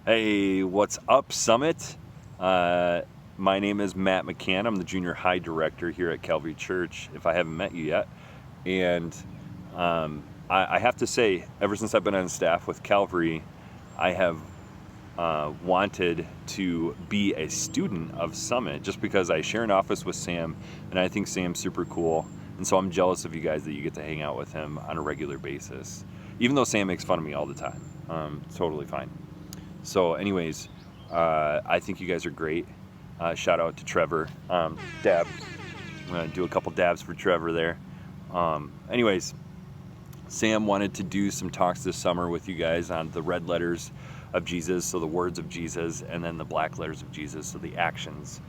Hey, what's up, Summit? My name is Matt McCann. I'm the junior high director here at Calvary Church, if I haven't met you yet. And I have to say, ever since I've been on staff with Calvary, I have wanted to be a student of Summit just because I share an office with Sam, and I think Sam's super cool. And so I'm jealous of you guys that you get to hang out with him on a regular basis, even though Sam makes fun of me all the time. Totally fine. So anyways, I think you guys are great. Shout out to Trevor. Dab. I'm going to do a couple dabs for Trevor there. Anyways, Sam wanted to do some talks this summer with you guys on the red letters of Jesus, so the words of Jesus, and then the black letters of Jesus, so the actions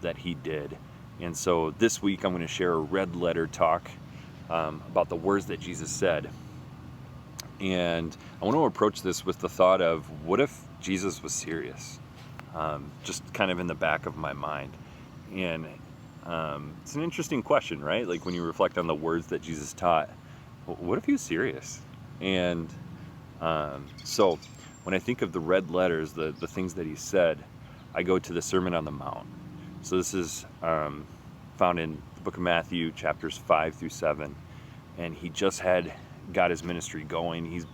that he did. And so this week I'm going to share a red letter talk about the words that Jesus said. And I want to approach this with the thought of, what if Jesus was serious? Just kind of in the back of my mind. And it's an interesting question, right? Like when you reflect on the words that Jesus taught, what if he was serious? And so when I think of the red letters, the things that he said, I go to the Sermon on the Mount. So this is found in the book of Matthew, chapters 5 through 7. And he just got his ministry going. He's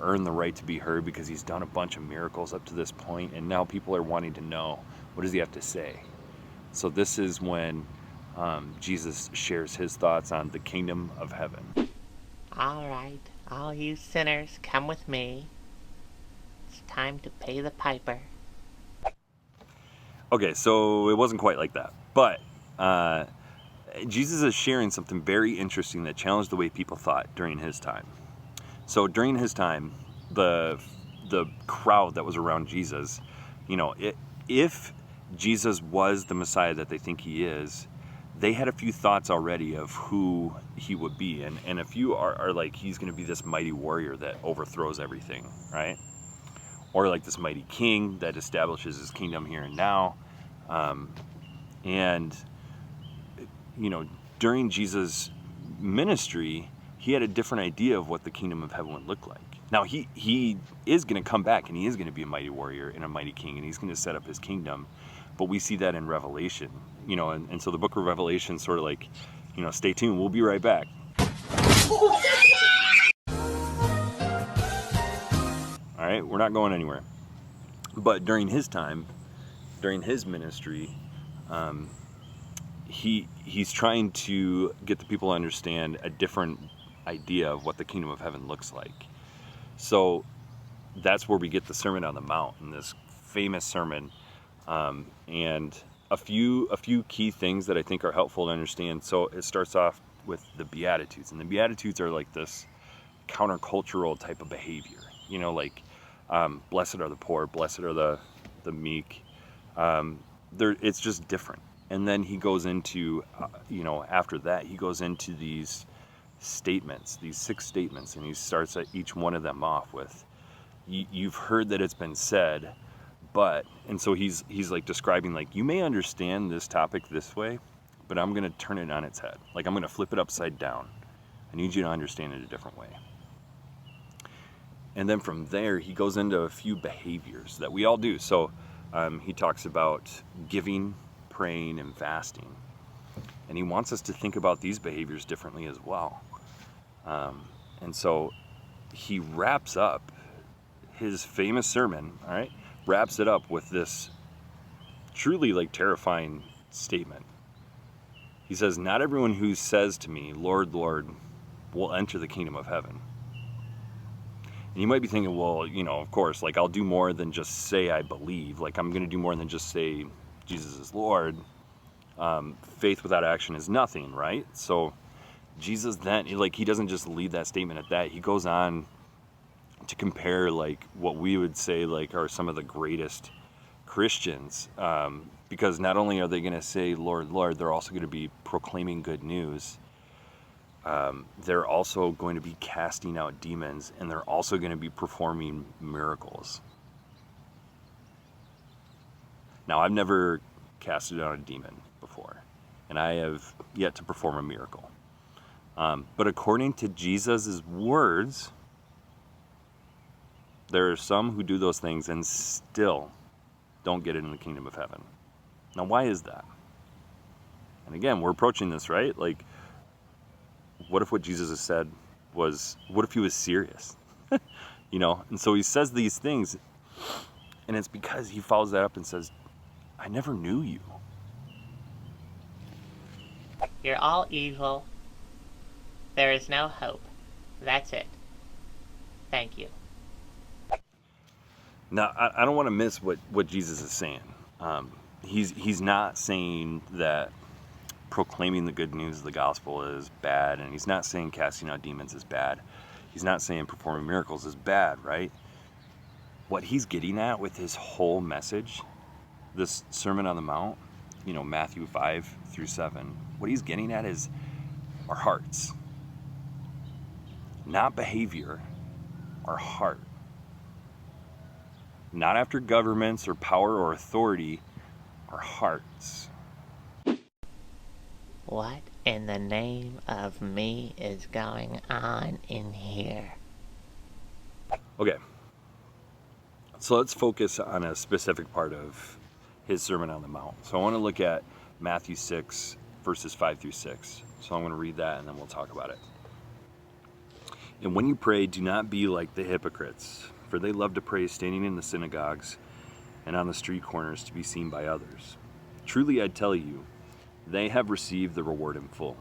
earned the right to be heard because he's done a bunch of miracles up to this point, and now people are wanting to know, what does he have to say? So this is when Jesus shares his thoughts on the kingdom of heaven. All right, all you sinners, come with me. It's time to pay the piper. Okay, so it wasn't quite like that, but Jesus is sharing something very interesting that challenged the way people thought during his time. So during his time, the crowd that was around Jesus, if Jesus was the Messiah that they think he is, they had a few thoughts already of who he would be. And a few are like, he's going to be this mighty warrior that overthrows everything, right? Or like this mighty king that establishes his kingdom here and now. And during Jesus' ministry, he had a different idea of what the kingdom of heaven would look like. Now, he is going to come back, and he is going to be a mighty warrior and a mighty king, and he's going to set up his kingdom. But we see that in Revelation, and so the book of Revelation sort of like, stay tuned. We'll be right back. All right, we're not going anywhere. But during his time, during his ministry, he's trying to get the people to understand a different idea of what the kingdom of heaven looks like. So that's where we get the Sermon on the Mount, and this famous sermon, and a few key things that I think are helpful to understand. So it starts off with the Beatitudes, and the Beatitudes are like this countercultural type of behavior. Blessed are the poor, blessed are the meek. It's just different. And then he goes into, after that, he goes into these statements, these 6 statements, and he starts at each one of them off with, you've heard that it's been said, but, and so he's like describing, like, you may understand this topic this way, but I'm going to turn it on its head. Like, I'm going to flip it upside down. I need you to understand it a different way. And then from there, he goes into a few behaviors that we all do. So he talks about giving, praying, and fasting. And he wants us to think about these behaviors differently as well. And so he wraps up his famous sermon, all right, wraps it up with this truly like terrifying statement. He says, not everyone who says to me, Lord, Lord, will enter the kingdom of heaven. And you might be thinking, well, of course, like, I'll do more than just say I believe. Like, I'm going to do more than just say Jesus is Lord. Faith without action is nothing, right? So Jesus then, he doesn't just leave that statement at that. He goes on to compare, like, what we would say, like, are some of the greatest Christians. Because not only are they going to say, Lord, Lord, they're also going to be proclaiming good news. They're also going to be casting out demons, and they're also going to be performing miracles. Now, I've never casted out a demon before, and I have yet to perform a miracle. But according to Jesus' words, There are some who do those things and still don't get it in the kingdom of heaven. Now, why is that? And again, we're approaching this, right? Like, what if what Jesus has said was, what if he was serious? You know, and so he says these things, and it's because he follows that up and says, I never knew you. You're all evil. There is no hope. That's it. Thank you. Now, I don't want to miss what Jesus is saying. He's not saying that proclaiming the good news of the gospel is bad, and he's not saying casting out demons is bad. He's not saying performing miracles is bad, right? What he's getting at with his whole message, this Sermon on the Mount, you know, Matthew 5-7, what he's getting at is our hearts. Not behavior, our heart. Not after governments or power or authority, our hearts. What in the name of me is going on in here? Okay, so let's focus on a specific part of his Sermon on the Mount. So I want to look at Matthew 6, verses 5-6. So I'm going to read that and then we'll talk about it. And when you pray, do not be like the hypocrites, for they love to pray standing in the synagogues and on the street corners to be seen by others. Truly I tell you, they have received the reward in full.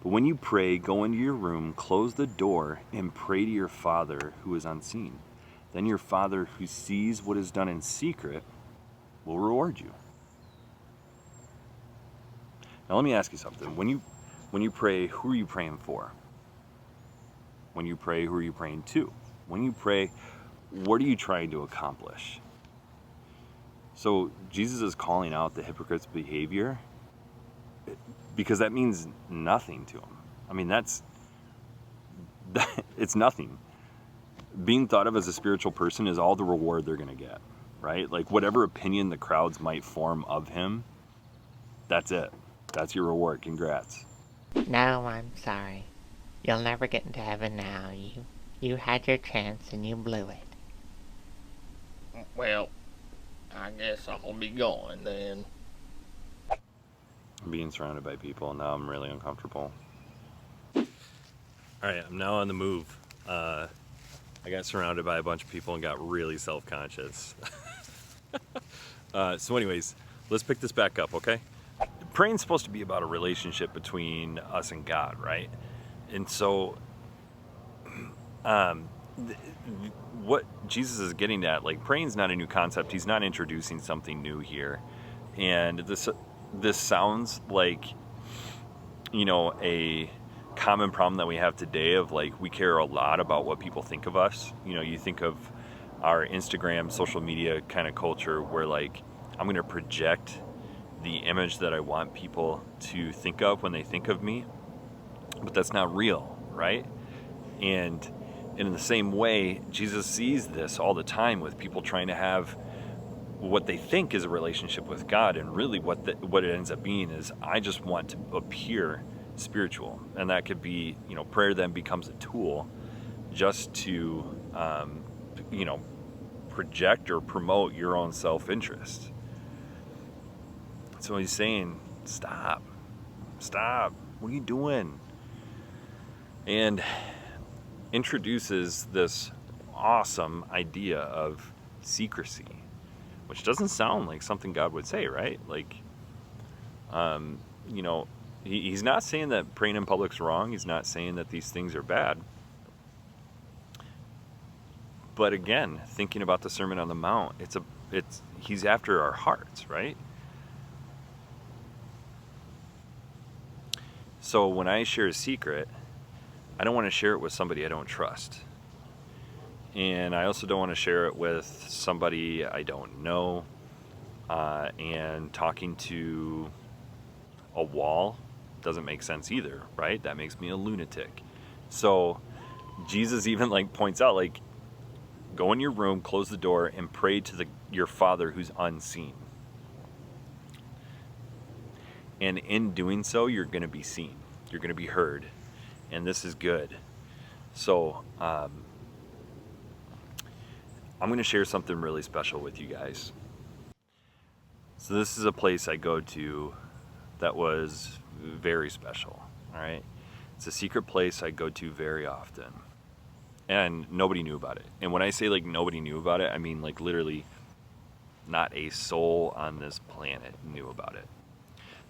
But when you pray, go into your room, close the door, and pray to your Father who is unseen. Then your Father who sees what is done in secret will reward you. Now let me ask you something. When you pray, who are you praying for? When you pray, who are you praying to? When you pray, what are you trying to accomplish? So Jesus is calling out the hypocrite's behavior because that means nothing to him. I mean, it's nothing. Being thought of as a spiritual person is all the reward they're going to get, right? Like whatever opinion the crowds might form of him, that's it. That's your reward. Congrats. No, I'm sorry. You'll never get into heaven now. You had your chance and you blew it. Well, I guess I'll be going then. I'm being surrounded by people, and now I'm really uncomfortable. All right, I'm now on the move. I got surrounded by a bunch of people and got really self-conscious. So anyways, let's pick this back up, okay? Praying's supposed to be about a relationship between us and God, right? And so what Jesus is getting at, like, praying's not a new concept. He's not introducing something new here. And this sounds like, you know, a common problem that we have today of, like, we care a lot about what people think of us. You know, you think of our Instagram, social media kind of culture where, like, I'm going to project the image that I want people to think of when they think of me, but that's not real, right? And in the same way, Jesus sees this all the time with people trying to have what they think is a relationship with God, and really what it ends up being is, I just want to appear spiritual. And that could be, you know, prayer then becomes a tool just to, you know, project or promote your own self-interest. So he's saying, stop, what are you doing? And introduces this awesome idea of secrecy, which doesn't sound like something God would say, right? Like, you know, he's not saying that praying in public's wrong. He's not saying that these things are bad. But again, thinking about the Sermon on the Mount, he's after our hearts, right? So when I share a secret, I don't want to share it with somebody I don't trust. And I also don't want to share it with somebody I don't know. And talking to a wall doesn't make sense either, right? That makes me a lunatic. So Jesus even, like, points out, like, go in your room, close the door, and pray to your Father who's unseen. And in doing so, you're going to be seen. You're going to be heard. And this is good. So I'm going to share something really special with you guys. So this is a place I go to that was very special, all right? It's a secret place I go to very often. And nobody knew about it. And when I say like nobody knew about it, I mean like literally not a soul on this planet knew about it.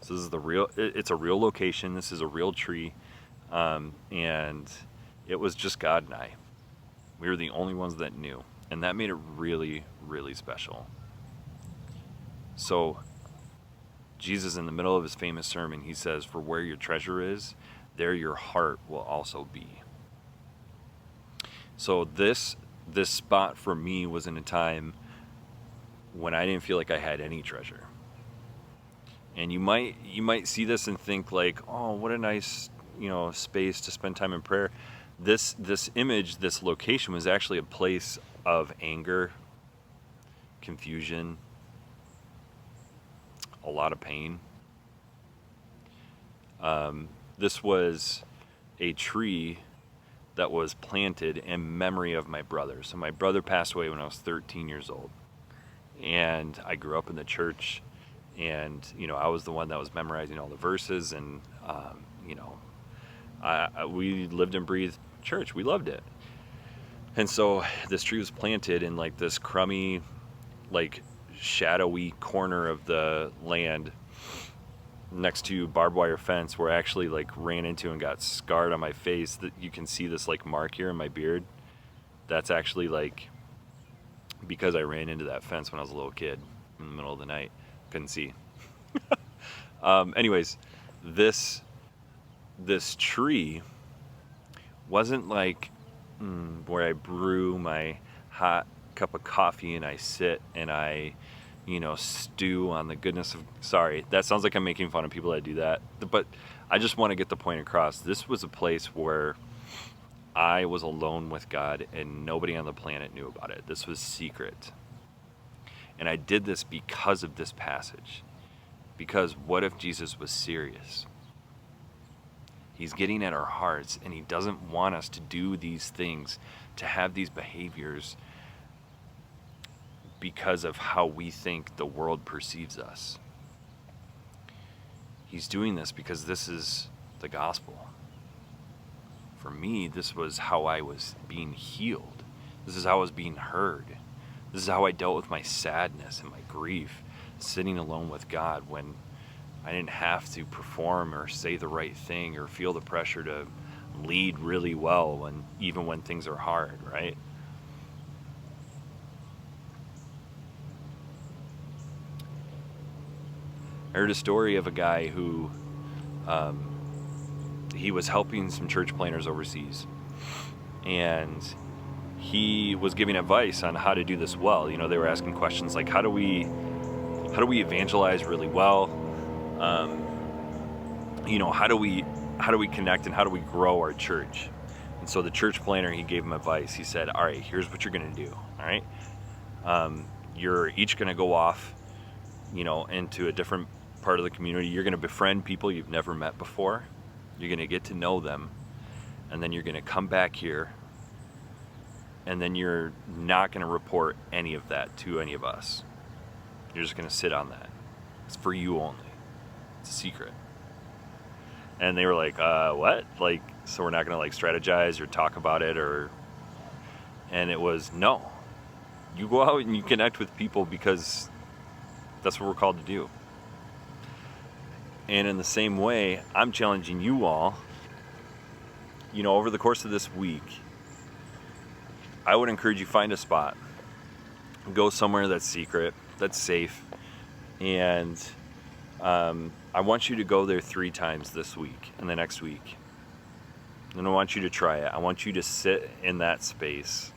So this is it's a real location. This is a real tree. And it was just God and I. We were the only ones that knew. And that made it really, really special. So Jesus, in the middle of his famous sermon, he says, "For where your treasure is, there your heart will also be." So this spot for me was in a time when I didn't feel like I had any treasure. And you might see this and think like, "Oh, what a nice, space to spend time in prayer." This image, this location was actually a place of anger, confusion, a lot of pain. This was a tree that was planted in memory of my brother. So my brother passed away when I was 13 years old. And I grew up in the church, and, I was the one that was memorizing all the verses, and, we lived and breathed church. We loved it. And so this tree was planted in like this crummy, like shadowy corner of the land next to barbed wire fence, where I actually like ran into and got scarred on my face. That you can see this like mark here in my beard. That's actually like because I ran into that fence when I was a little kid in the middle of the night. Couldn't see. Anyways, this tree wasn't like where I brew my hot cup of coffee and I sit and I stew on the goodness of, sorry, that sounds like I'm making fun of people that do that, but I just want to get the point across. This was a place where I was alone with God and nobody on the planet knew about it. This was secret. And I did this because of this passage. Because what if Jesus was serious? He's getting at our hearts, and he doesn't want us to do these things, to have these behaviors because of how we think the world perceives us. He's doing this because this is the gospel. For me, this was how I was being healed. This is how I was being heard. This is how I dealt with my sadness and my grief, sitting alone with God when I didn't have to perform or say the right thing or feel the pressure to lead really well even when things are hard, right? I heard a story of a guy who he was helping some church planners overseas, and he was giving advice on how to do this well. They were asking questions like, how do we evangelize really well? How do we connect, and how do we grow our church? And so the church planner, he gave him advice. He said, all right, here's what you're going to do. All right. You're each going to go off, into a different part of the community. You're going to befriend people you've never met before. You're going to get to know them. And then you're going to come back here. And then you're not going to report any of that to any of us. You're just going to sit on that. It's for you only. It's a secret. And they were like, what? Like, so we're not going to strategize or talk about it and it was, no. You go out and you connect with people because that's what we're called to do. And in the same way, I'm challenging you all, over the course of this week, I would encourage you, find a spot, go somewhere that's secret, that's safe, and I want you to go there 3 times this week and the next week. And I want you to try it. I want you to sit in that space,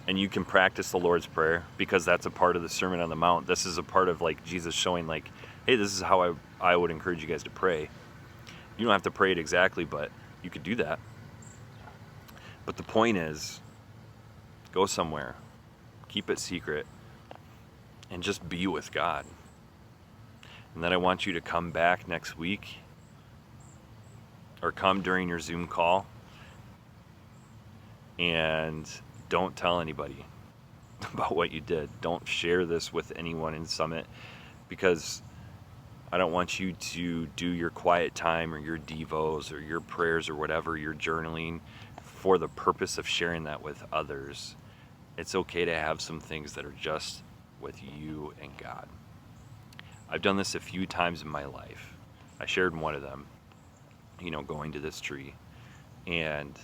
and you can practice the Lord's Prayer, because that's a part of the Sermon on the Mount. This is a part of Jesus showing hey, this is how I would encourage you guys to pray. You don't have to pray it exactly, but you could do that. But the point is, go somewhere, keep it secret, and just be with God. And then I want you to come back next week, or come during your Zoom call, and don't tell anybody. about what you did. Don't share this with anyone in Summit, because I don't want you to do your quiet time or your devos or your prayers or whatever, your journaling, for the purpose of sharing that with others. It's okay to have some things that are just with you and God. I've done this a few times in my life. I shared one of them, going to this tree. And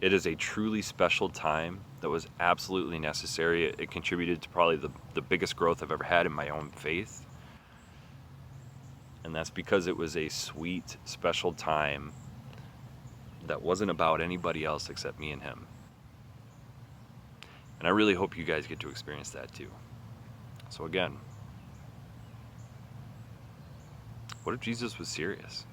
it is a truly special time that was absolutely necessary. It contributed to probably the biggest growth I've ever had in my own faith. And that's because it was a sweet, special time that wasn't about anybody else except me and him. And I really hope you guys get to experience that too. So again, what if Jesus was serious?